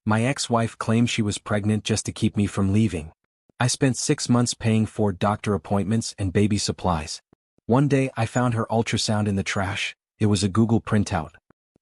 My ex-wife claimed she was pregnant just to keep me from leaving. I spent 6 months paying for doctor appointments and baby supplies. One day I found her ultrasound in the trash. It was a Google printout.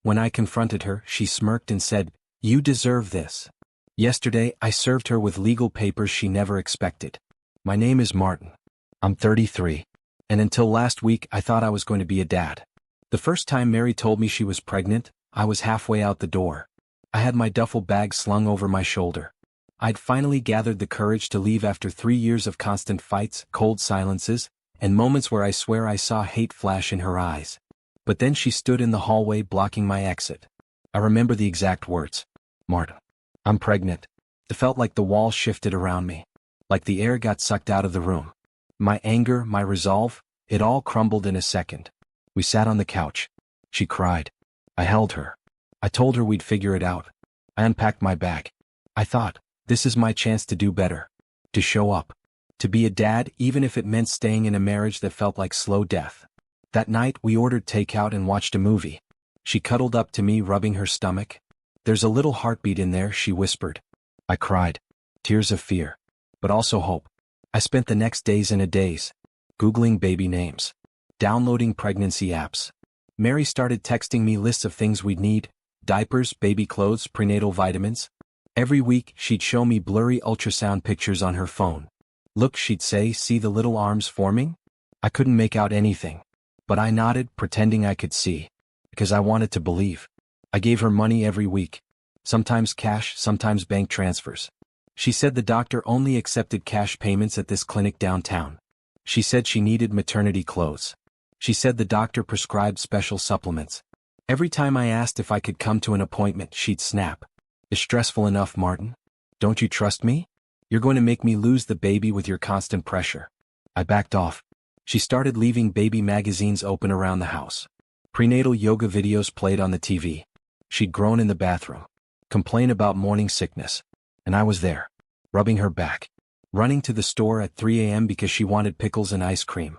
When I confronted her, she smirked and said, "You deserve this." Yesterday, I served her with legal papers she never expected. My name is Martin. I'm 33. And until last week, I thought I was going to be a dad. The first time Mary told me she was pregnant, I was halfway out the door. I had my duffel bag slung over my shoulder. I'd finally gathered the courage to leave after 3 years of constant fights, cold silences, and moments where I swear I saw hate flash in her eyes. But then she stood in the hallway blocking my exit. I remember the exact words. "Martin, I'm pregnant." It felt like the walls shifted around me, like the air got sucked out of the room. My anger, my resolve, it all crumbled in a second. We sat on the couch. She cried. I held her. I told her we'd figure it out. I unpacked my bag. I thought, this is my chance to do better. To show up. To be a dad, even if it meant staying in a marriage that felt like slow death. That night, we ordered takeout and watched a movie. She cuddled up to me, rubbing her stomach. "There's a little heartbeat in there," she whispered. I cried. Tears of fear. But also hope. I spent the next days in a daze. Googling baby names. Downloading pregnancy apps. Mary started texting me lists of things we'd need. Diapers, baby clothes, prenatal vitamins. Every week, she'd show me blurry ultrasound pictures on her phone. "Look," she'd say, "see the little arms forming?" I couldn't make out anything. But I nodded, pretending I could see. Because I wanted to believe. I gave her money every week. Sometimes cash, sometimes bank transfers. She said the doctor only accepted cash payments at this clinic downtown. She said she needed maternity clothes. She said the doctor prescribed special supplements. Every time I asked if I could come to an appointment, she'd snap. "It's stressful enough, Martin. Don't you trust me? You're going to make me lose the baby with your constant pressure." I backed off. She started leaving baby magazines open around the house. Prenatal yoga videos played on the TV. She'd groan in the bathroom. Complain about morning sickness. And I was there. Rubbing her back. Running to the store at 3 a.m. because she wanted pickles and ice cream.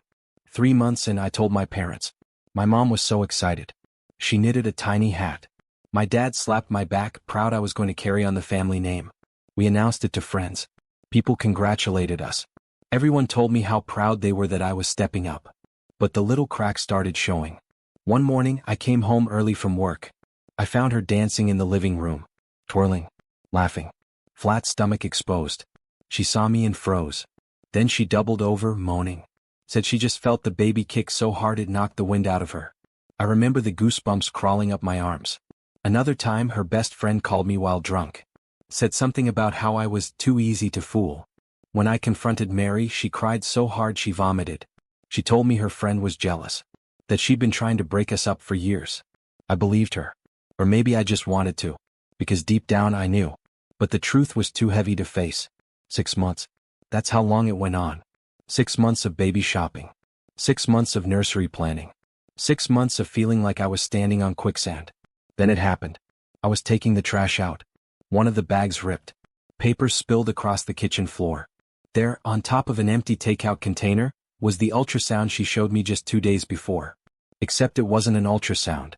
3 months in, I told my parents. My mom was so excited. She knitted a tiny hat. My dad slapped my back, proud I was going to carry on the family name. We announced it to friends. People congratulated us. Everyone told me how proud they were that I was stepping up. But the little cracks started showing. One morning, I came home early from work. I found her dancing in the living room. Twirling. Laughing. Flat stomach exposed. She saw me and froze. Then she doubled over, moaning. Said she just felt the baby kick so hard it knocked the wind out of her. I remember the goosebumps crawling up my arms. Another time, her best friend called me while drunk. Said something about how I was too easy to fool. When I confronted Mary, she cried so hard she vomited. She told me her friend was jealous. That she'd been trying to break us up for years. I believed her. Or maybe I just wanted to. Because deep down I knew. But the truth was too heavy to face. 6 months. That's how long it went on. 6 months of baby shopping. 6 months of nursery planning. 6 months of feeling like I was standing on quicksand. Then it happened. I was taking the trash out. One of the bags ripped. Paper spilled across the kitchen floor. There, on top of an empty takeout container, was the ultrasound she showed me just 2 days before. Except it wasn't an ultrasound.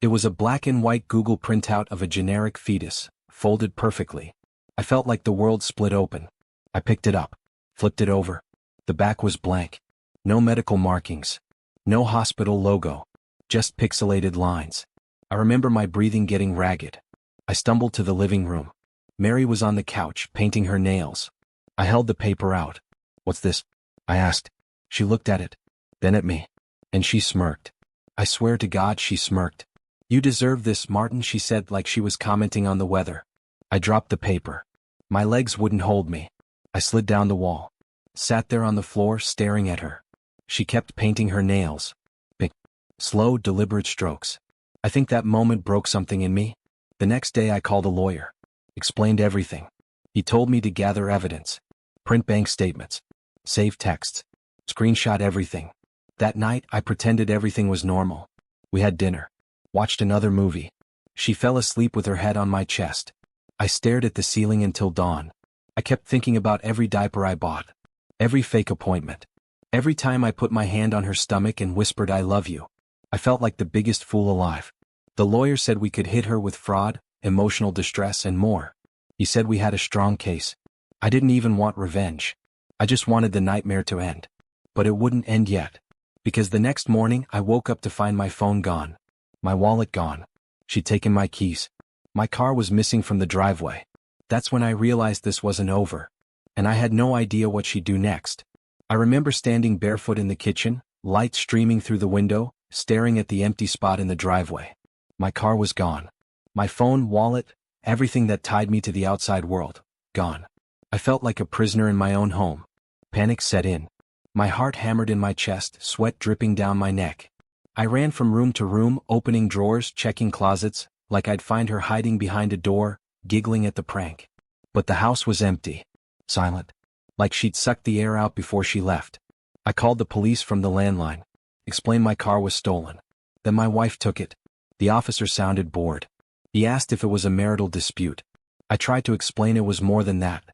It was a black and white Google printout of a generic fetus, folded perfectly. I felt like the world split open. I picked it up, flipped it over. The back was blank. No medical markings. No hospital logo. Just pixelated lines. I remember my breathing getting ragged. I stumbled to the living room. Mary was on the couch, painting her nails. I held the paper out. "What's this?" I asked. She looked at it, then at me. And she smirked. I swear to God she smirked. "You deserve this, Martin," she said like she was commenting on the weather. I dropped the paper. My legs wouldn't hold me. I slid down the wall. Sat there on the floor staring at her. She kept painting her nails. Big, slow, deliberate strokes. I think that moment broke something in me. The next day I called a lawyer. Explained everything. He told me to gather evidence. Print bank statements. Save texts. Screenshot everything. That night I pretended everything was normal. We had dinner. Watched another movie. She fell asleep with her head on my chest. I stared at the ceiling until dawn. I kept thinking about every diaper I bought. Every fake appointment. Every time I put my hand on her stomach and whispered "I love you." I felt like the biggest fool alive. The lawyer said we could hit her with fraud, emotional distress, and more. He said we had a strong case. I didn't even want revenge. I just wanted the nightmare to end. But it wouldn't end yet. Because the next morning I woke up to find my phone gone. My wallet gone. She'd taken my keys. My car was missing from the driveway. That's when I realized this wasn't over. And I had no idea what she'd do next. I remember standing barefoot in the kitchen, light streaming through the window, staring at the empty spot in the driveway. My car was gone. My phone, wallet, everything that tied me to the outside world, gone. I felt like a prisoner in my own home. Panic set in. My heart hammered in my chest, sweat dripping down my neck. I ran from room to room, opening drawers, checking closets, like I'd find her hiding behind a door, giggling at the prank. But the house was empty. Silent. Like she'd sucked the air out before she left. I called the police from the landline. Explained my car was stolen. Then my wife took it. The officer sounded bored. He asked if it was a marital dispute. I tried to explain it was more than that.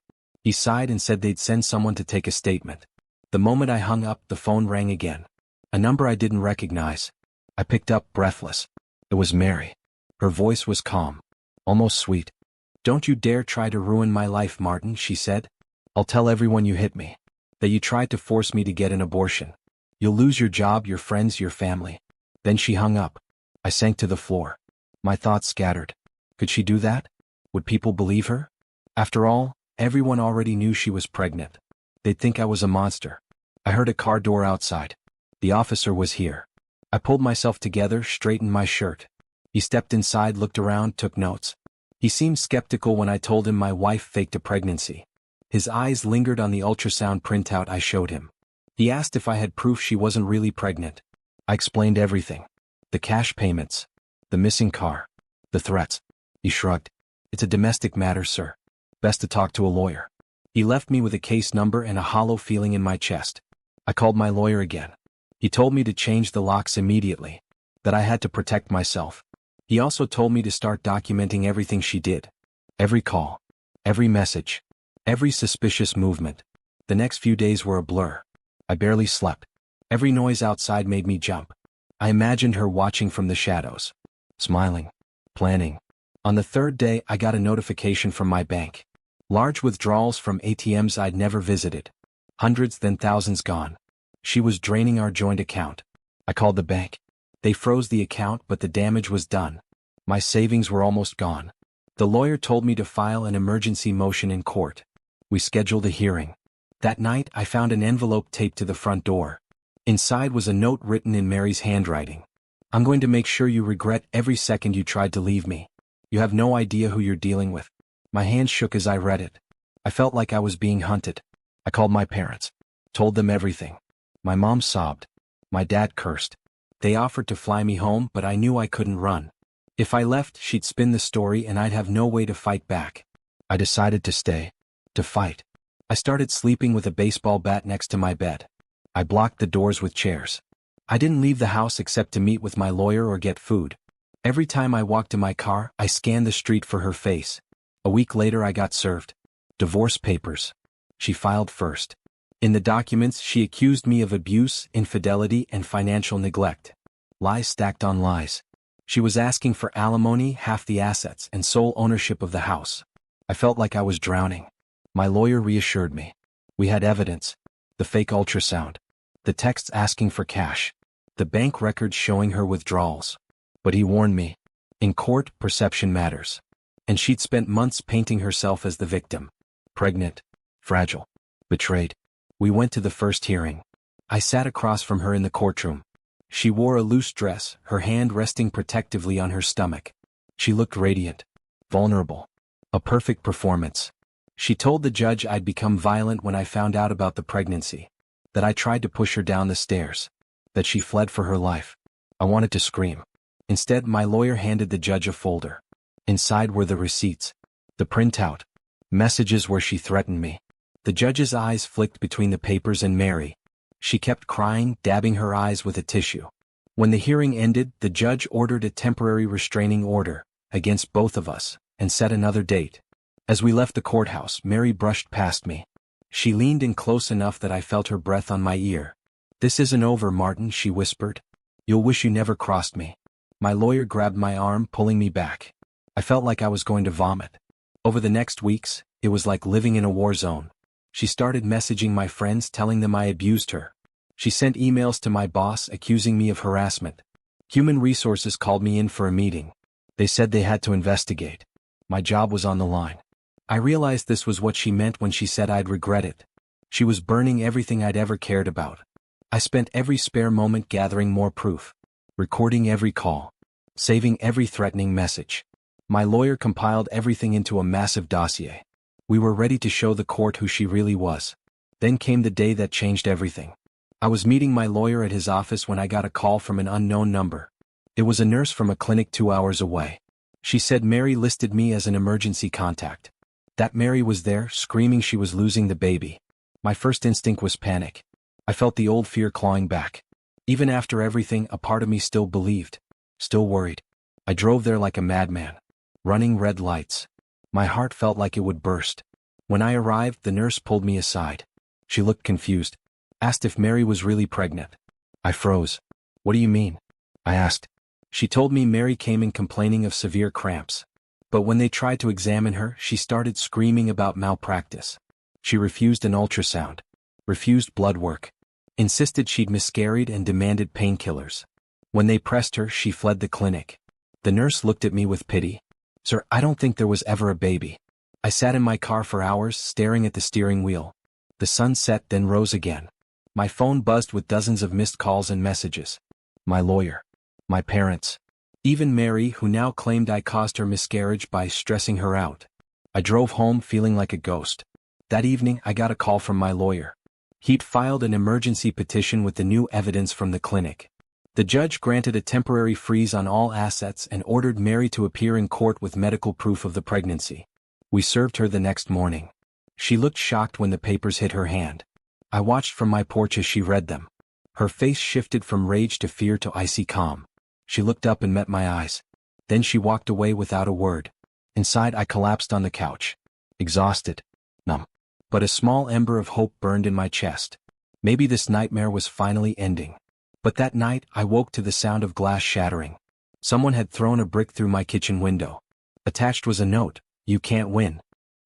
He sighed and said they'd send someone to take a statement. The moment I hung up, the phone rang again. A number I didn't recognize. I picked up, breathless. It was Mary. Her voice was calm. Almost sweet. "Don't you dare try to ruin my life, Martin," she said. "I'll tell everyone you hit me. That you tried to force me to get an abortion. You'll lose your job, your friends, your family." Then she hung up. I sank to the floor. My thoughts scattered. Could she do that? Would people believe her? After all, everyone already knew she was pregnant. They'd think I was a monster. I heard a car door outside. The officer was here. I pulled myself together, straightened my shirt. He stepped inside, looked around, took notes. He seemed skeptical when I told him my wife faked a pregnancy. His eyes lingered on the ultrasound printout I showed him. He asked if I had proof she wasn't really pregnant. I explained everything. The cash payments. The missing car. The threats. He shrugged. "It's a domestic matter, sir. Best to talk to a lawyer." He left me with a case number and a hollow feeling in my chest. I called my lawyer again. He told me to change the locks immediately. That I had to protect myself. He also told me to start documenting everything she did. Every call. Every message. Every suspicious movement. The next few days were a blur. I barely slept. Every noise outside made me jump. I imagined her watching from the shadows. Smiling. Planning. On the third day, I got a notification from my bank. Large withdrawals from ATMs I'd never visited. Hundreds, then thousands gone. She was draining our joint account. I called the bank. They froze the account, but the damage was done. My savings were almost gone. The lawyer told me to file an emergency motion in court. We scheduled a hearing. That night, I found an envelope taped to the front door. Inside was a note written in Mary's handwriting. "I'm going to make sure you regret every second you tried to leave me. You have no idea who you're dealing with." My hands shook as I read it. I felt like I was being hunted. I called my parents. Told them everything. My mom sobbed. My dad cursed. They offered to fly me home, but I knew I couldn't run. If I left, she'd spin the story and I'd have no way to fight back. I decided to stay. To fight. I started sleeping with a baseball bat next to my bed. I blocked the doors with chairs. I didn't leave the house except to meet with my lawyer or get food. Every time I walked to my car, I scanned the street for her face. A week later I got served. Divorce papers. She filed first. In the documents, she accused me of abuse, infidelity, and financial neglect. Lies stacked on lies. She was asking for alimony, half the assets, and sole ownership of the house. I felt like I was drowning. My lawyer reassured me. We had evidence. The fake ultrasound. The texts asking for cash. The bank records showing her withdrawals. But he warned me. In court, perception matters. And she'd spent months painting herself as the victim. Pregnant. Fragile. Betrayed. We went to the first hearing. I sat across from her in the courtroom. She wore a loose dress, her hand resting protectively on her stomach. She looked radiant. Vulnerable. A perfect performance. She told the judge I'd become violent when I found out about the pregnancy. That I tried to push her down the stairs. That she fled for her life. I wanted to scream. Instead, my lawyer handed the judge a folder. Inside were the receipts. The printout. Messages where she threatened me. The judge's eyes flicked between the papers and Mary. She kept crying, dabbing her eyes with a tissue. When the hearing ended, the judge ordered a temporary restraining order against both of us and set another date. As we left the courthouse, Mary brushed past me. She leaned in close enough that I felt her breath on my ear. "This isn't over, Martin," she whispered. "You'll wish you never crossed me." My lawyer grabbed my arm, pulling me back. I felt like I was going to vomit. Over the next weeks, it was like living in a war zone. She started messaging my friends telling them I abused her. She sent emails to my boss accusing me of harassment. Human Resources called me in for a meeting. They said they had to investigate. My job was on the line. I realized this was what she meant when she said I'd regret it. She was burning everything I'd ever cared about. I spent every spare moment gathering more proof, recording every call, saving every threatening message. My lawyer compiled everything into a massive dossier. We were ready to show the court who she really was. Then came the day that changed everything. I was meeting my lawyer at his office when I got a call from an unknown number. It was a nurse from a clinic 2 hours away. She said Mary listed me as an emergency contact. That Mary was there, screaming she was losing the baby. My first instinct was panic. I felt the old fear clawing back. Even after everything, a part of me still believed, still worried. I drove there like a madman, running red lights. My heart felt like it would burst. When I arrived, the nurse pulled me aside. She looked confused, asked if Mary was really pregnant. I froze. What do you mean? I asked. She told me Mary came in complaining of severe cramps. But when they tried to examine her, she started screaming about malpractice. She refused an ultrasound, refused blood work, insisted she'd miscarried and demanded painkillers. When they pressed her, she fled the clinic. The nurse looked at me with pity. Sir, I don't think there was ever a baby. I sat in my car for hours, staring at the steering wheel. The sun set, then rose again. My phone buzzed with dozens of missed calls and messages. My lawyer. My parents. Even Mary, who now claimed I caused her miscarriage by stressing her out. I drove home feeling like a ghost. That evening, I got a call from my lawyer. He'd filed an emergency petition with the new evidence from the clinic. The judge granted a temporary freeze on all assets and ordered Mary to appear in court with medical proof of the pregnancy. We served her the next morning. She looked shocked when the papers hit her hand. I watched from my porch as she read them. Her face shifted from rage to fear to icy calm. She looked up and met my eyes. Then she walked away without a word. Inside, I collapsed on the couch. Exhausted. Numb. But a small ember of hope burned in my chest. Maybe this nightmare was finally ending. But that night, I woke to the sound of glass shattering. Someone had thrown a brick through my kitchen window. Attached was a note, "You can't win."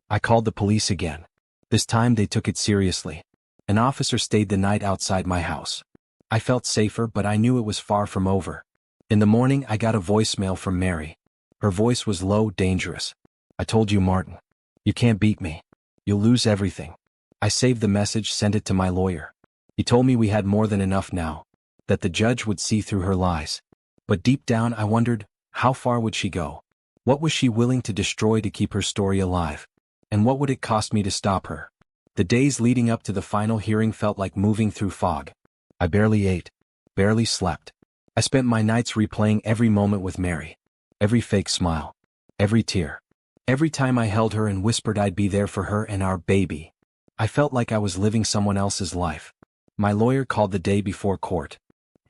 I called the police again. This time they took it seriously. An officer stayed the night outside my house. I felt safer, but I knew it was far from over. In the morning, I got a voicemail from Mary. Her voice was low, dangerous. "I told you, Martin. You can't beat me. You'll lose everything." I saved the message, sent it to my lawyer. He told me we had more than enough now, that the judge would see through her lies. But deep down I wondered, how far would she go? What was she willing to destroy to keep her story alive? And what would it cost me to stop her? The days leading up to the final hearing felt like moving through fog. I barely ate, barely slept. I spent my nights replaying every moment with Mary. Every fake smile. Every tear. Every time I held her and whispered I'd be there for her and our baby. I felt like I was living someone else's life. My lawyer called the day before court.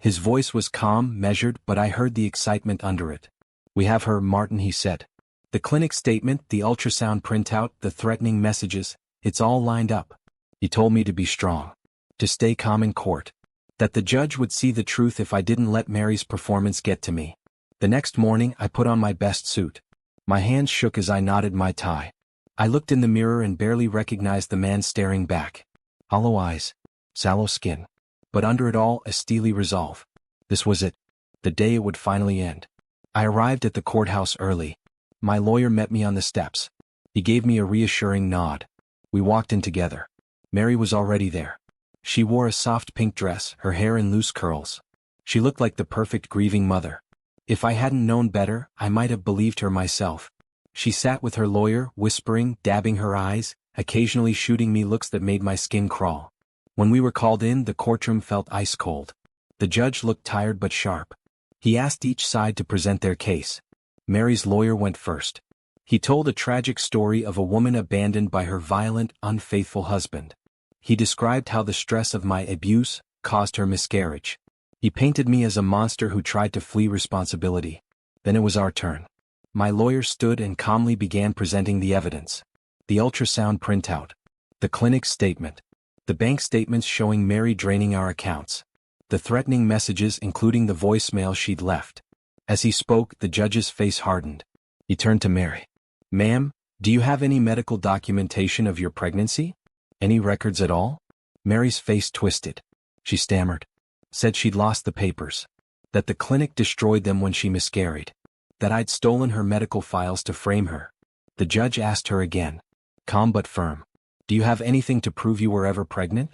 His voice was calm, measured, but I heard the excitement under it. "We have her, Martin," he said. "The clinic statement, the ultrasound printout, the threatening messages, it's all lined up." He told me to be strong, to stay calm in court, that the judge would see the truth if I didn't let Mary's performance get to me. The next morning, I put on my best suit. My hands shook as I knotted my tie. I looked in the mirror and barely recognized the man staring back. Hollow eyes, sallow skin. But under it all, a steely resolve. This was it. The day it would finally end. I arrived at the courthouse early. My lawyer met me on the steps. He gave me a reassuring nod. We walked in together. Mary was already there. She wore a soft pink dress, her hair in loose curls. She looked like the perfect grieving mother. If I hadn't known better, I might have believed her myself. She sat with her lawyer, whispering, dabbing her eyes, occasionally shooting me looks that made my skin crawl. When we were called in, the courtroom felt ice cold. The judge looked tired but sharp. He asked each side to present their case. Mary's lawyer went first. He told a tragic story of a woman abandoned by her violent, unfaithful husband. He described how the stress of my abuse caused her miscarriage. He painted me as a monster who tried to flee responsibility. Then it was our turn. My lawyer stood and calmly began presenting the evidence. The ultrasound printout. The clinic statement. The bank statements showing Mary draining our accounts. The threatening messages including the voicemail she'd left. As he spoke, the judge's face hardened. He turned to Mary. "Ma'am, Do you have any medical documentation of your pregnancy? Any records at all? Mary's face twisted. She stammered. Said she'd lost the papers. That the clinic destroyed them when she miscarried. That I'd stolen her medical files to frame her. The judge asked her again, calm but firm. Do you have anything to prove you were ever pregnant?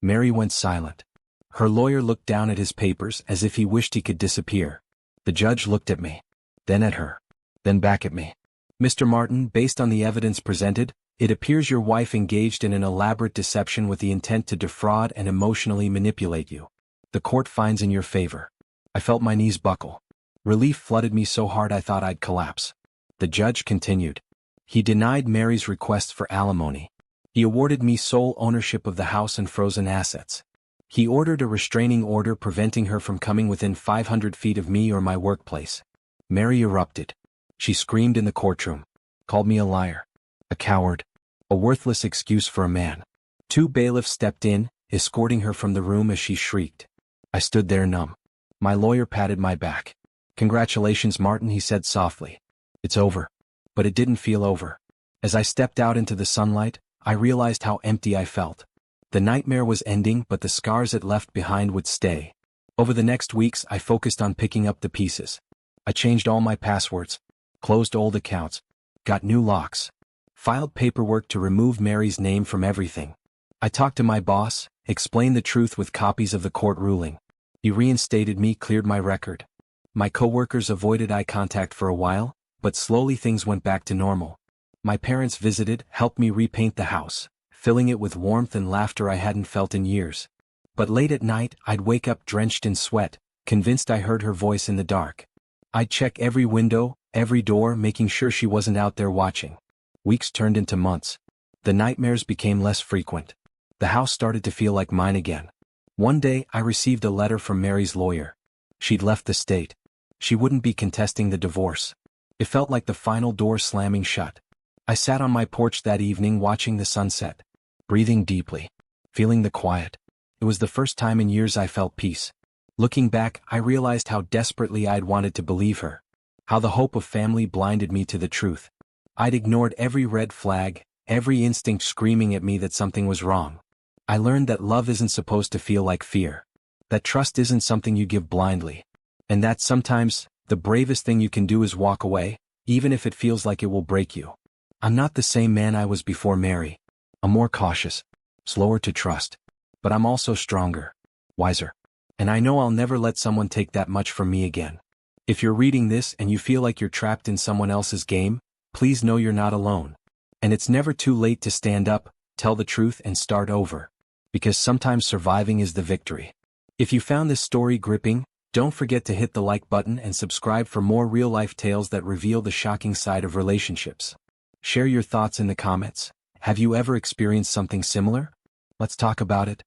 Mary went silent. Her lawyer looked down at his papers as if he wished he could disappear. The judge looked at me. Then at her. Then back at me. Mr. Martin, based on the evidence presented, it appears your wife engaged in an elaborate deception with the intent to defraud and emotionally manipulate you. The court finds in your favor. I felt my knees buckle. Relief flooded me so hard I thought I'd collapse. The judge continued. He denied Mary's request for alimony. He awarded me sole ownership of the house and frozen assets. He ordered a restraining order preventing her from coming within 500 feet of me or my workplace. Mary erupted. She screamed in the courtroom. Called me a liar. A coward. A worthless excuse for a man. 2 bailiffs stepped in, escorting her from the room as she shrieked. I stood there numb. My lawyer patted my back. Congratulations, Martin, he said softly. It's over. But it didn't feel over. As I stepped out into the sunlight, I realized how empty I felt. The nightmare was ending, but the scars it left behind would stay. Over the next weeks, I focused on picking up the pieces. I changed all my passwords, closed old accounts, got new locks, filed paperwork to remove Mary's name from everything. I talked to my boss, explained the truth with copies of the court ruling. He reinstated me, cleared my record. My coworkers avoided eye contact for a while, but slowly things went back to normal. My parents visited, helped me repaint the house, filling it with warmth and laughter I hadn't felt in years. But late at night, I'd wake up drenched in sweat, convinced I heard her voice in the dark. I'd check every window, every door, making sure she wasn't out there watching. Weeks turned into months. The nightmares became less frequent. The house started to feel like mine again. One day, I received a letter from Mary's lawyer. She'd left the state. She wouldn't be contesting the divorce. It felt like the final door slamming shut. I sat on my porch that evening watching the sunset, breathing deeply, feeling the quiet. It was the first time in years I felt peace. Looking back, I realized how desperately I'd wanted to believe her. How the hope of family blinded me to the truth. I'd ignored every red flag, every instinct screaming at me that something was wrong. I learned that love isn't supposed to feel like fear. That trust isn't something you give blindly. And that sometimes, the bravest thing you can do is walk away, even if it feels like it will break you. I'm not the same man I was before Mary. I'm more cautious, slower to trust. But I'm also stronger, wiser. And I know I'll never let someone take that much from me again. If you're reading this and you feel like you're trapped in someone else's game, please know you're not alone. And it's never too late to stand up, tell the truth, and start over. Because sometimes surviving is the victory. If you found this story gripping, don't forget to hit the like button and subscribe for more real-life tales that reveal the shocking side of relationships. Share your thoughts in the comments. Have you ever experienced something similar? Let's talk about it.